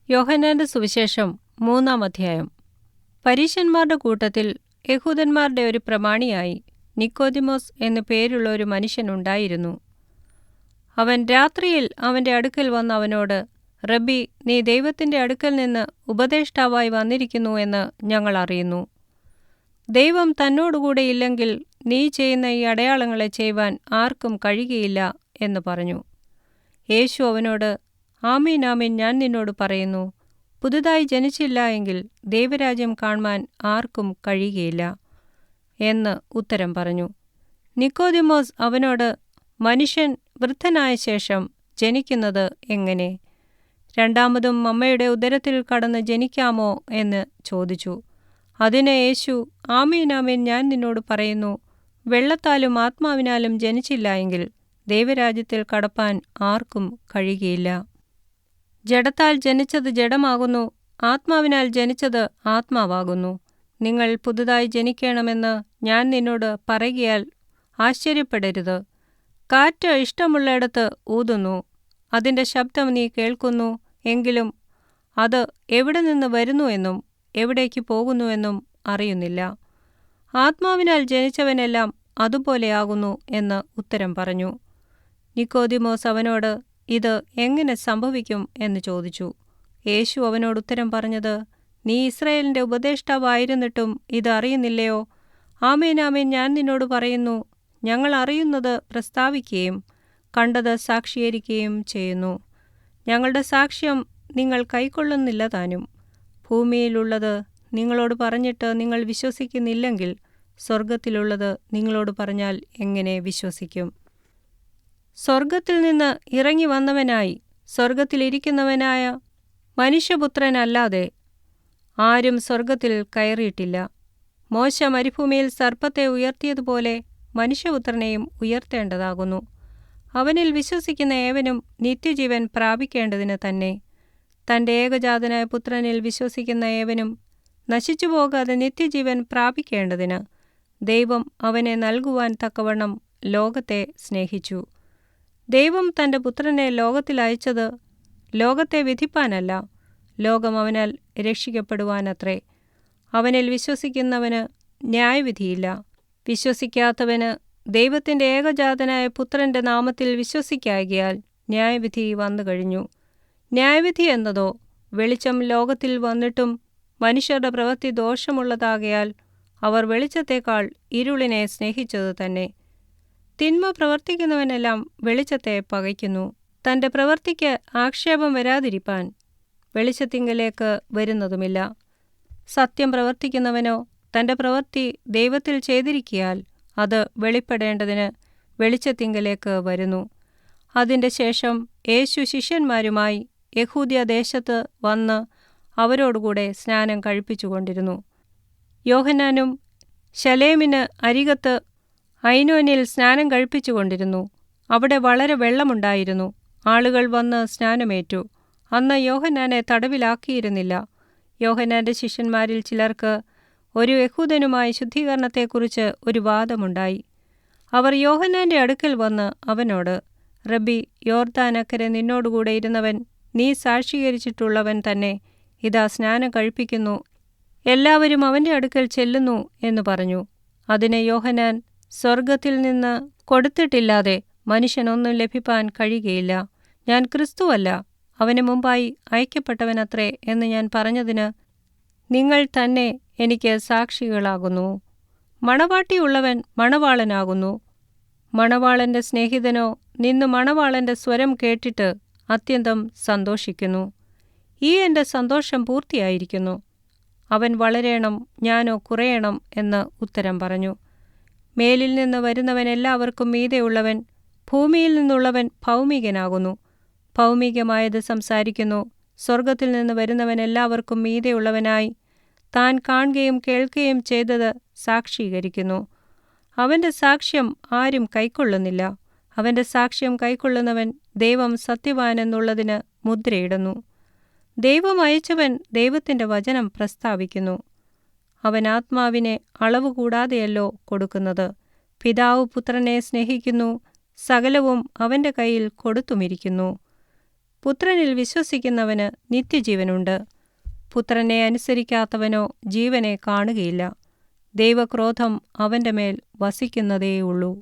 യോഹന്നാന്റെ സുവിശേഷം 3-ാം അധ്യായം. പരീശന്മാരുടെ കൂട്ടത്തിൽ യഹൂദന്മാരുടെ ഒരു പ്രമാണിയായി നിക്കോദിമോസ് എന്നു പേരുള്ള ഒരു മനുഷ്യനുണ്ടായിരുന്നു. അവൻ രാത്രിയിൽ അവന്റെ അടുക്കൽ വന്ന് അവനോട്, റബ്ബി, നീ ദൈവത്തിന്റെ അടുക്കൽ നിന്ന് ഉപദേഷ്ടാവായി വന്നിരിക്കുന്നു എന്ന് ഞങ്ങൾ അറിയുന്നു. ദൈവം തന്നോടുകൂടെ ഇല്ലെങ്കിൽ നീ ചെയ്യുന്ന ഈ അടയാളങ്ങളെ ചെയ്യുവാൻ ആർക്കും കഴിയുകയില്ല എന്ന് പറഞ്ഞു. യേശു അവനോട്, ആമീൻ ആമീൻ ഞാൻ നിന്നോട് പറയുന്നു, പുതുതായി ജനിച്ചില്ല എങ്കിൽ ദൈവരാജ്യം കാണ്മാൻ ആർക്കും കഴിയുകയില്ല എന്ന് ഉത്തരം പറഞ്ഞു. നിക്കോദിമോസ് അവനോട്, മനുഷ്യൻ വൃദ്ധനായ ശേഷം ജനിക്കുന്നത് എങ്ങനെ? രണ്ടാമതും അമ്മയുടെ ഉദരത്തിൽ കടന്ന് ജനിക്കാമോ എന്ന് ചോദിച്ചു. അതിന് യേശു, ആമീൻ ആമീൻ ഞാൻ നിന്നോട് പറയുന്നു, വെള്ളത്താലും ആത്മാവിനാലും ജനിച്ചില്ല എങ്കിൽ ദൈവരാജ്യത്തിൽ കടപ്പാൻ ആർക്കും കഴിയുകയില്ല. ജഡത്താൽ ജനിച്ചത് ജഡമാകുന്നു, ആത്മാവിനാൽ ജനിച്ചത് ആത്മാവാകുന്നു. നിങ്ങൾ പുതുതായി ജനിക്കണമെന്ന് ഞാൻ നിന്നോട് പറയുകയാൽ ആശ്ചര്യപ്പെടരുത്. കാറ്റ് ഇഷ്ടമുള്ളിടത്ത് ഊതുന്നു, അതിൻ്റെ ശബ്ദം നീ കേൾക്കുന്നു, എങ്കിലും അത് എവിടെ നിന്ന് വരുന്നു എന്നും എവിടേക്ക് പോകുന്നുവെന്നും അറിയുന്നില്ല. ആത്മാവിനാൽ ജനിച്ചവനെല്ലാം അതുപോലെയാകുന്നു എന്ന് ഉത്തരം പറഞ്ഞു. നിക്കോദിമോസ് അവനോട്, ഇത് എങ്ങനെ സംഭവിക്കും എന്ന് ചോദിച്ചു. യേശു അവനോട് ഉത്തരം പറഞ്ഞത്, നീ ഇസ്രായേലിന്റെ ഉപദേഷ്ടാവായിരുന്നിട്ടും ഇത് അറിയുന്നില്ലയോ? ആമേൻ ആമേൻ ഞാൻ നിന്നോട് പറയുന്നു, ഞങ്ങൾ അറിയുന്നത് പ്രസ്താവിക്കുകയും കണ്ടത് സാക്ഷീകരിക്കുകയും ചെയ്യുന്നു. ഞങ്ങളുടെ സാക്ഷ്യം നിങ്ങൾ കൈക്കൊള്ളുന്നില്ല താനും. ഭൂമിയിലുള്ളത് നിങ്ങളോട് പറഞ്ഞിട്ട് നിങ്ങൾ വിശ്വസിക്കുന്നില്ലെങ്കിൽ സ്വർഗത്തിലുള്ളത് നിങ്ങളോട് പറഞ്ഞാൽ എങ്ങനെ വിശ്വസിക്കും? സ്വർഗത്തിൽ നിന്ന് ഇറങ്ങി വന്നവനായി സ്വർഗത്തിലിരിക്കുന്നവനായ മനുഷ്യപുത്രനല്ലാതെ ആരും സ്വർഗത്തിൽ കയറിയിട്ടില്ല. മോശ മരുഭൂമിയിൽ സർപ്പത്തെ ഉയർത്തിയതുപോലെ മനുഷ്യപുത്രനെയും ഉയർത്തേണ്ടതാകുന്നു. അവനിൽ വിശ്വസിക്കുന്ന ഏവനും നിത്യജീവൻ പ്രാപിക്കേണ്ടതിന് തന്നെ. തൻ്റെ ഏകജാതനായ പുത്രനിൽ വിശ്വസിക്കുന്ന ഏവനും നശിച്ചു പോകാതെ നിത്യജീവൻ പ്രാപിക്കേണ്ടതിന് ദൈവം അവനെ നൽകുവാൻ തക്കവണ്ണം ലോകത്തെ സ്നേഹിച്ചു. ദൈവം തൻ്റെ പുത്രനെ ലോകത്തിൽ അയച്ചത് ലോകത്തെ വിധിപ്പാനല്ല, ലോകം അവനാൽ രക്ഷിക്കപ്പെടുവാനത്രേ. അവനിൽ വിശ്വസിക്കുന്നവന് ന്യായവിധിയില്ല. വിശ്വസിക്കാത്തവന് ദൈവത്തിൻ്റെ ഏകജാതനായ പുത്രൻ്റെ നാമത്തിൽ വിശ്വസിക്കായ്കയാൽ ന്യായവിധി വന്നു കഴിഞ്ഞു. ന്യായവിധി എന്നതോ, വെളിച്ചം ലോകത്തിൽ വന്നിട്ടും മനുഷ്യരുടെ പ്രവൃത്തി ദോഷമുള്ളതാകയാൽ അവർ വെളിച്ചത്തേക്കാൾ ഇരുളിനെ സ്നേഹിച്ചത് തന്നെ. തിന്മ പ്രവർത്തിക്കുന്നവനെല്ലാം വെളിച്ചത്തെ പകയ്ക്കുന്നു, തൻ്റെ പ്രവൃത്തിക്ക് ആക്ഷേപം വരാതിരിപ്പാൻ വെളിച്ചത്തിങ്കലേക്ക് വരുന്നതുമില്ല. സത്യം പ്രവർത്തിക്കുന്നവനോ തൻ്റെ പ്രവൃത്തി ദൈവത്തിൽ ചെയ്തിരിക്കയാൽ അത് വെളിപ്പെടേണ്ടതിന് വെളിച്ചത്തിങ്കലേക്ക് വരുന്നു. അതിൻ്റെ ശേഷം യേശു ശിഷ്യന്മാരുമായി യഹൂദ്യദേശത്ത് വന്ന് അവരോടുകൂടെ സ്നാനം കഴിപ്പിച്ചുകൊണ്ടിരുന്നു. യോഹന്നാനും ശലേമിന് അരികത്ത് ഐനോനിൽ സ്നാനം കഴിപ്പിച്ചുകൊണ്ടിരുന്നു. അവിടെ വളരെ വെള്ളമുണ്ടായിരുന്നു. ആളുകൾ വന്ന് സ്നാനമേറ്റു. അന്ന് യോഹന്നാനെ തടവിലാക്കിയിരുന്നില്ല. യോഹന്നാന്റെ ശിഷ്യന്മാരിൽ ചിലർക്ക് ഒരു യഹൂദനുമായി ശുദ്ധീകരണത്തെക്കുറിച്ച് ഒരു വാദമുണ്ടായി. അവർ യോഹന്നാന്റെ അടുക്കൽ വന്ന് അവനോട്, റബ്ബി, യോർദ്ദാനക്കരെ നിന്നോടുകൂടെ ഇരുന്നവൻ, നീ സാക്ഷീകരിച്ചിട്ടുള്ളവൻ തന്നെ ഇതാ സ്നാനം കഴിപ്പിക്കുന്നു, എല്ലാവരും അവൻ്റെ അടുക്കൽ ചെല്ലുന്നു എന്ന് പറഞ്ഞു. അതിന് യോഹന്നാൻ, സ്വർഗത്തിൽ നിന്ന് കൊടുത്തിട്ടില്ലാതെ മനുഷ്യനൊന്നും ലഭിപ്പാൻ കഴിയുകയില്ല. ഞാൻ ക്രിസ്തുവല്ല, അവന് മുമ്പായി അയക്കപ്പെട്ടവനത്രേ എന്ന് ഞാൻ പറഞ്ഞതിന് നിങ്ങൾ തന്നെ എനിക്ക് സാക്ഷികളാകുന്നു. മണവാട്ടിയുള്ളവൻ മണവാളനാകുന്നു. മണവാളന്റെ സ്നേഹിതനോ നിന്ന് മണവാളന്റെ സ്വരം കേട്ടിട്ട് അത്യന്തം സന്തോഷിക്കുന്നു. ഈ എൻ്റെ സന്തോഷം പൂർത്തിയായിരിക്കുന്നു. അവൻ വളരേണം, ഞാനോ കുറയണം എന്ന് ഉത്തരം പറഞ്ഞു. മേലിൽ നിന്ന് വരുന്നവൻ എല്ലാവർക്കും മീതെയുള്ളവൻ, ഭൂമിയിൽ നിന്നുള്ളവൻ ഭൗമികനാകുന്നു. ഭൗമികമായത് സംസാരിക്കുന്നു. സ്വർഗത്തിൽ നിന്ന് വരുന്നവൻ എല്ലാവർക്കും മീതെയുള്ളവനായി താൻ കാണുകയും കേൾക്കുകയും ചെയ്തത് സാക്ഷീകരിക്കുന്നു. അവൻ്റെ സാക്ഷ്യം ആരും കൈക്കൊള്ളുന്നില്ല. അവൻ്റെ സാക്ഷ്യം കൈക്കൊള്ളുന്നവൻ ദൈവം സത്യവാൻ എന്നുള്ളതിന് മുദ്രയിടുന്നു. ദൈവം അയച്ചവൻ ദൈവത്തിൻ്റെ വചനം പ്രസ്താവിക്കുന്നു. അവൻ ആത്മാവിനെ അളവ് കൂടാതെയല്ലോ കൊടുക്കുന്നത്. പിതാവ് പുത്രനെ സ്നേഹിക്കുന്നു, സകലവും അവൻ്റെ കയ്യിൽ കൊടുത്തുമിരിക്കുന്നു. പുത്രനിൽ വിശ്വസിക്കുന്നവന് നിത്യജീവനുണ്ട്. പുത്രനെ അനുസരിക്കാത്തവനോ ജീവനെ കാണുകയില്ല. ദൈവക്രോധം അവൻ്റെ മേൽ വസിക്കുന്നതേയുള്ളൂ.